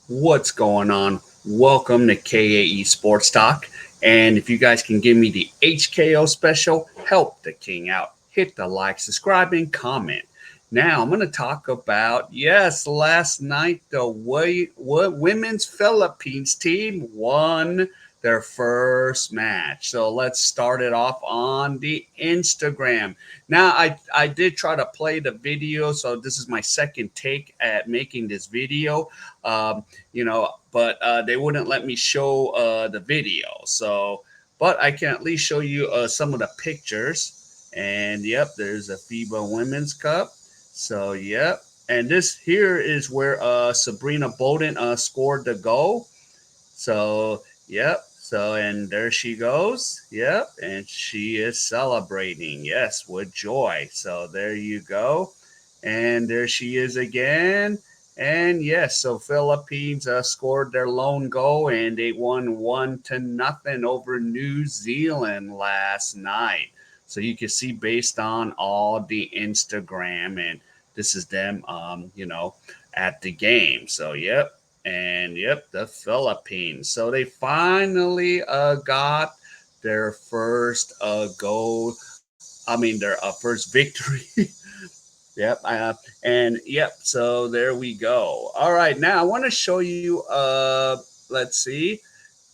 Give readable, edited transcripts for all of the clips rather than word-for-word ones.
What's going on? Welcome to K.A.E Sports Talk. And if you guys can give me the HKO special, help the king out. Hit the like, subscribe, and comment. Now I'm going to talk about last night the women's Philippines team won their first match. So let's start it off on the Instagram. Now I did try to play the video, so this is my second take at making this video. But they wouldn't let me show the video. So, but I can at least show you some of the pictures. And yep, there's a FIBA Women's Cup. So, yep. And this here is where Sabrina Bowden scored the goal. So, yep. So, and there she goes. Yep. And she is celebrating. Yes, with joy. So, there you go. And there she is again. And yes, so Philippines scored their lone goal and they won 1-0 over New Zealand last night. So you can see based on all the Instagram, and this is them, at the game. So yep, and yep, the Philippines. So they finally got their first goal. I mean, their first victory. Yep. And yep. So there we go. All right. Now I want to show you. Let's see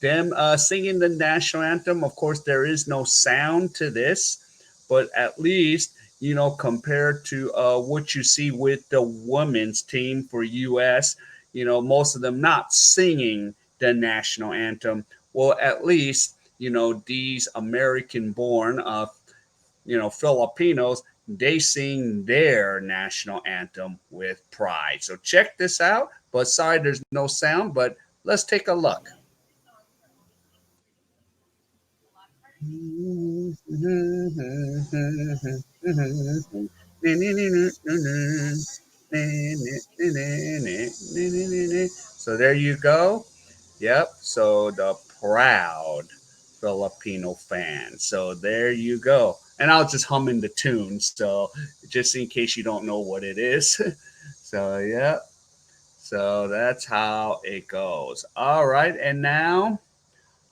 them singing the national anthem. Of course, there is no sound to this, but at least compared to what you see with the women's team for U.S., most of them not singing the national anthem. Well, at least these American-born Filipinos, they sing their national anthem with pride. So check this out. But sorry, there's no sound, but let's take a look. So there you go. Yep. So the proud Filipino fan. So there you go. And I'll just hum in the tune. So just in case you don't know what it is. So yeah. So that's how it goes. All right. And now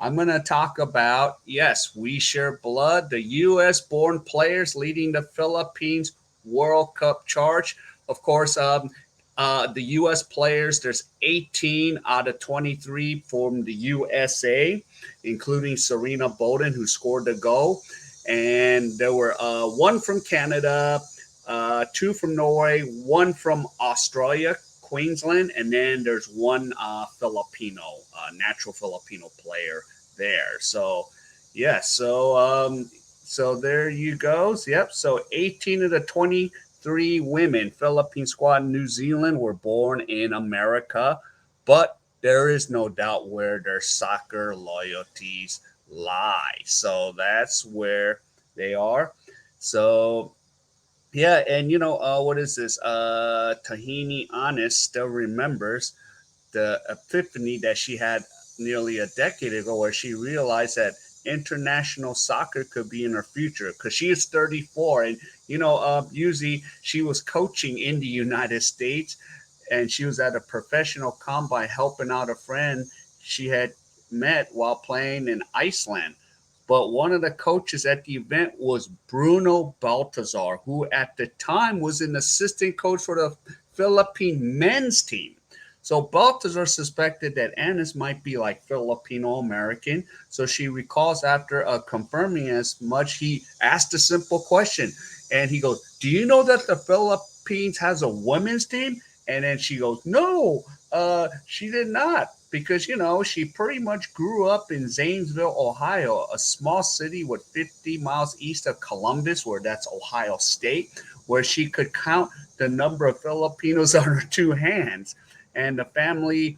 I'm going to talk about, yes, we share blood, the U.S. born players leading the Philippines World Cup charge. Of course, the U.S. players, there's 18 out of 23 from the USA, including Serena Bowden, who scored the goal. And there were one from Canada, two from Norway, one from Australia, Queensland, and then there's one Filipino, natural Filipino player there. So, yeah, so there you go. Yep. So 18 of the 23 women Philippine squad in New Zealand were born in America, but there is no doubt where their soccer loyalties lie. So that's where they are. So yeah, and what is this? Tahini Honest still remembers the epiphany that she had nearly a decade ago, where she realized that international soccer could be in her future because she is 34, and usually she was coaching in the United States, and she was at a professional combine helping out a friend she had met while playing in Iceland. But one of the coaches at the event was Bruno Baltazar, who at the time was an assistant coach for the Philippine men's team. So Baltazar suspected that Annis might be like Filipino American. So she recalls after confirming as much, he asked a simple question. And he goes, "Do you know that the Philippines has a women's team?" And then she goes, "No, she did not." Because, she pretty much grew up in Zanesville, Ohio, a small city with 50 miles east of Columbus, where that's Ohio State, where she could count the number of Filipinos on her two hands. And the family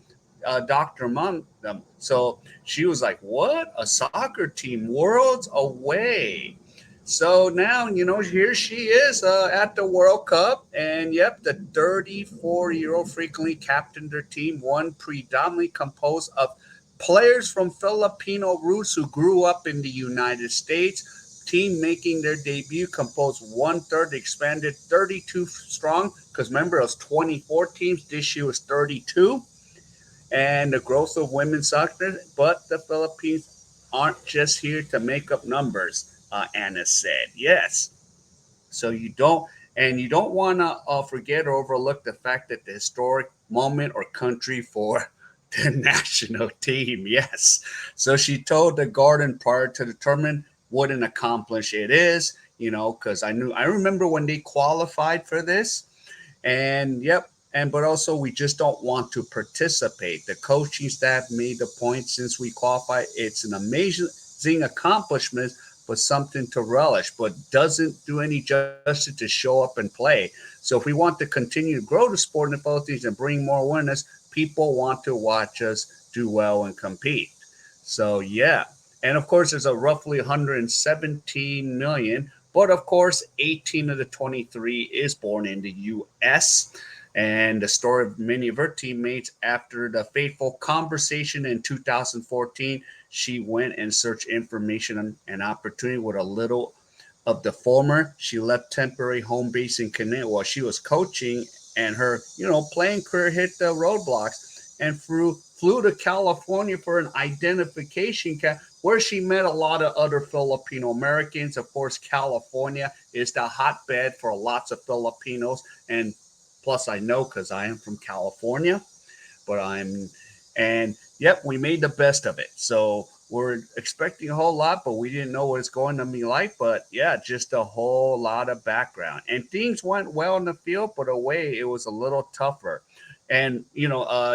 doctor among them. So she was like, "What? A soccer team worlds away." So now, here she is at the World Cup. And yep, the 34-year-old frequently captained their team, one predominantly composed of players from Filipino roots who grew up in the United States. Team making their debut composed one third, expanded 32 strong, because remember, it was 24 teams. This year was 32. and the growth of women's soccer. But the Philippines aren't just here to make up numbers, Anna said. Yes. So you don't want to forget or overlook the fact that the historic moment or country for the national team. Yes. So she told the Garden prior to determine what an accomplish it is, because I remember when they qualified for this, and yep, and but also we just don't want to participate. The coaching staff made the point since we qualified, it's an amazing accomplishment, but something to relish, but doesn't do any justice to show up and play. So if we want to continue to grow the sport in the Philippines and bring more awareness, people want to watch us do well and compete. So yeah. And of course, there's a roughly 117 million, but of course, 18 of the 23 is born in the U.S. And the story of many of her teammates after the fateful conversation in 2014, she went and searched information and an opportunity with a little of the former. She left temporary home base in Connecticut while she was coaching, and her, playing career hit the roadblocks and flew to California for an identification camp where she met a lot of other Filipino Americans. Of course, California is the hotbed for lots of Filipinos, and plus I know because I am from California, but and yep, we made the best of it. So we're expecting a whole lot, but we didn't know what it's going to be like. But yeah, just a whole lot of background. And things went well in the field, but away it was a little tougher. And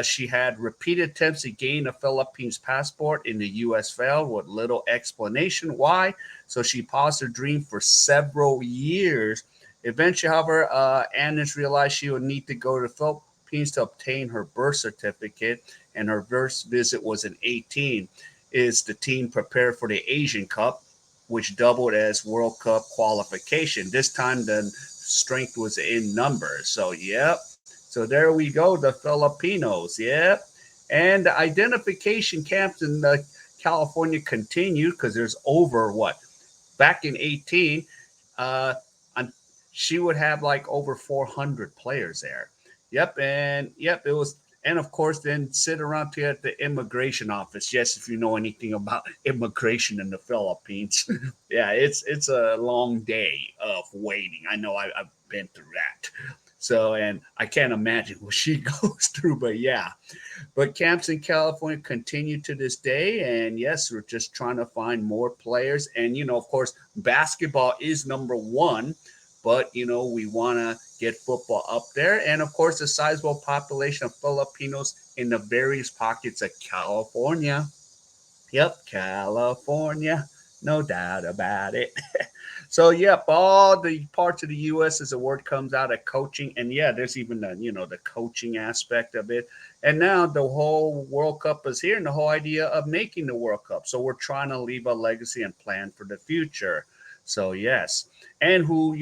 she had repeated attempts to gain a Philippines passport in the U.S. failed with little explanation why. So she paused her dream for several years. Eventually, however, Annis realized she would need to go to the Philippines to obtain her birth certificate, and her first visit was in 18. Is the team prepared for the Asian Cup, which doubled as World Cup qualification. This time, the strength was in numbers. So, yep. So there we go, the Filipinos. Yep. And the identification camps in California continue because there's over what? Back in 18, uh, she would have like over 400 players there. Yep, and yep, it was, and of course, then sit around here at the immigration office. Yes, if you know anything about immigration in the Philippines, yeah, it's a long day of waiting. I know I've been through that. So, and I can't imagine what she goes through, but yeah. But camps in California continue to this day. And yes, we're just trying to find more players. And, of course, basketball is number one, but, we want to get football up there. And, of course, the sizable population of Filipinos in the various pockets of California. Yep, California. No doubt about it. So, yep, all the parts of the U.S. as the word comes out of coaching, and yeah, there's even the coaching aspect of it. And now the whole World Cup is here, and the whole idea of making the World Cup. So we're trying to leave a legacy and plan for the future. So yes, and who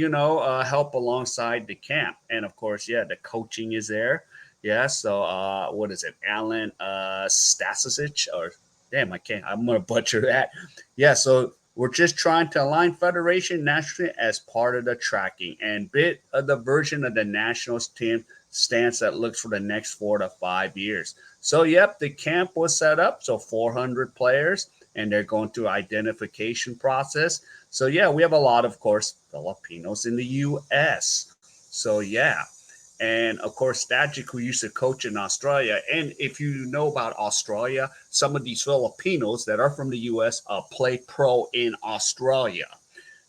help alongside the camp, and of course, yeah, the coaching is there. Yeah. So what is it, Alan Stasic or damn, I can't. I'm gonna butcher that. Yeah. So we're just trying to align Federation nationally as part of the tracking and bit of the version of the nationals team stance that looks for the next 4 to 5 years. So, yep, the camp was set up. So, 400 players, and they're going through identification process. So, yeah, we have a lot, of course, Filipinos in the U.S. So, yeah. And of course, Stagic, who used to coach in Australia. And if you know about Australia, some of these Filipinos that are from the U.S. Play pro in Australia.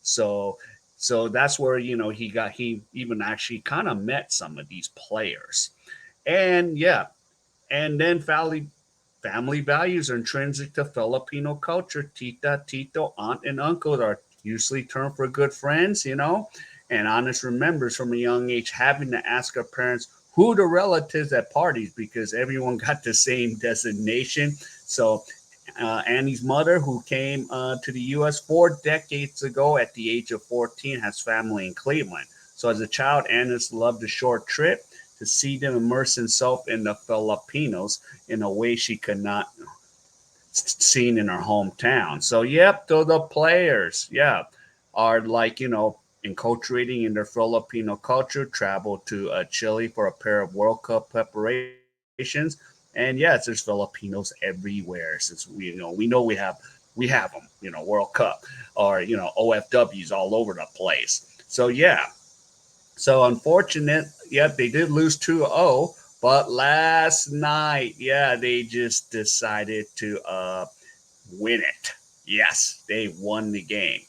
So, so that's where he even actually kind of met some of these players. And yeah, and then family values are intrinsic to Filipino culture. Tita, tito, aunt, and uncle are usually termed for good friends. And Honest remembers from a young age having to ask her parents who the relatives at parties because everyone got the same designation. So Annie's mother, who came to the U.S. 4 decades ago at the age of 14, has family in Cleveland. So as a child, Annis loved a short trip to see them immerse himself in the Filipinos in a way she could not seen in her hometown. So yep, the players, yeah, are like enculturating in their Filipino culture. Travel to Chile for a pair of World Cup preparations. And yes, there's Filipinos everywhere since we know we have them, World Cup or OFWs all over the place. So yeah, so unfortunate, yep, they did lose 2-0, but last night, yeah, they just decided to win it. Yes, they won the game.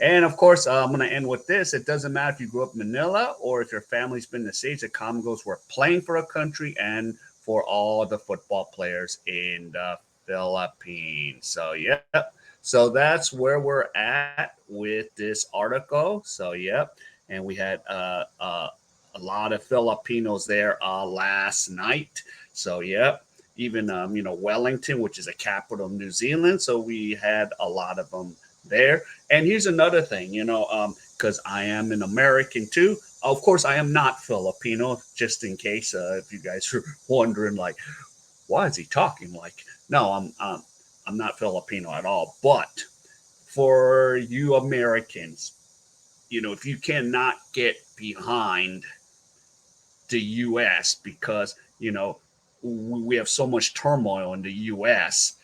And of course, I'm going to end with this. It doesn't matter if you grew up in Manila or if your family's been in the States, the common goals were playing for a country and for all the football players in the Philippines. So, yep. So that's where we're at with this article. So, yep. And we had a lot of Filipinos there last night. So, yep. Even Wellington, which is a capital of New Zealand. So we had a lot of them there. And here's another thing, because I am an American too. Of course, I am not Filipino. Just in case if you guys are wondering, like, why is he talking like? No, I'm not Filipino at all. But for you Americans, if you cannot get behind the U.S. because we have so much turmoil in the U.S.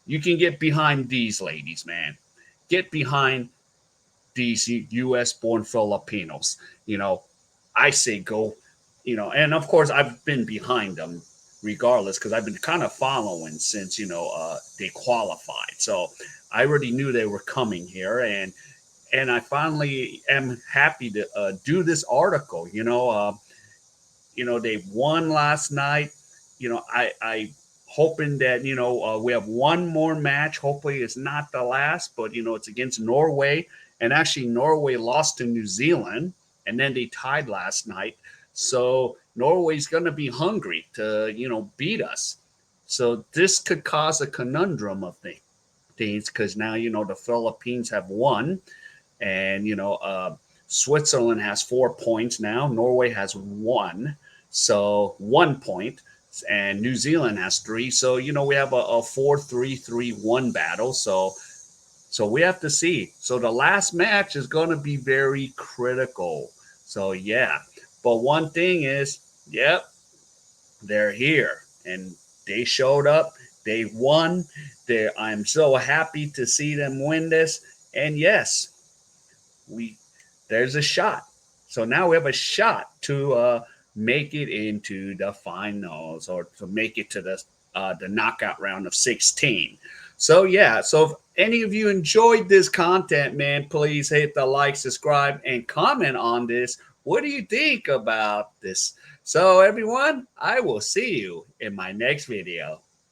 You can get behind these ladies, man. Get behind these U.S. born Filipinos. I say go. And of course I've been behind them regardless because I've been kind of following since they qualified. So I already knew they were coming here, and I finally am happy to do this article. They won last night. I hoping that we have one more match. Hopefully, it's not the last, but it's against Norway, and actually Norway lost to New Zealand, and then they tied last night. So Norway's going to be hungry to beat us. So this could cause a conundrum of things because now the Philippines have won, and Switzerland has 4 points now. Norway has one, so 1 point, and New Zealand has three. So we have a 4-3-3-1 battle. So we have to see. So the last match is going to be very critical. So yeah, but one thing is, yep, they're here and they showed up. They won. I'm so happy to see them win this. And yes, we there's a shot. So now we have a shot to make it into the finals or to make it to the knockout round of 16. So yeah, so if any of you enjoyed this content, man, please hit the like, subscribe, and comment on this. What do you think about this? So everyone, I will see you in my next video.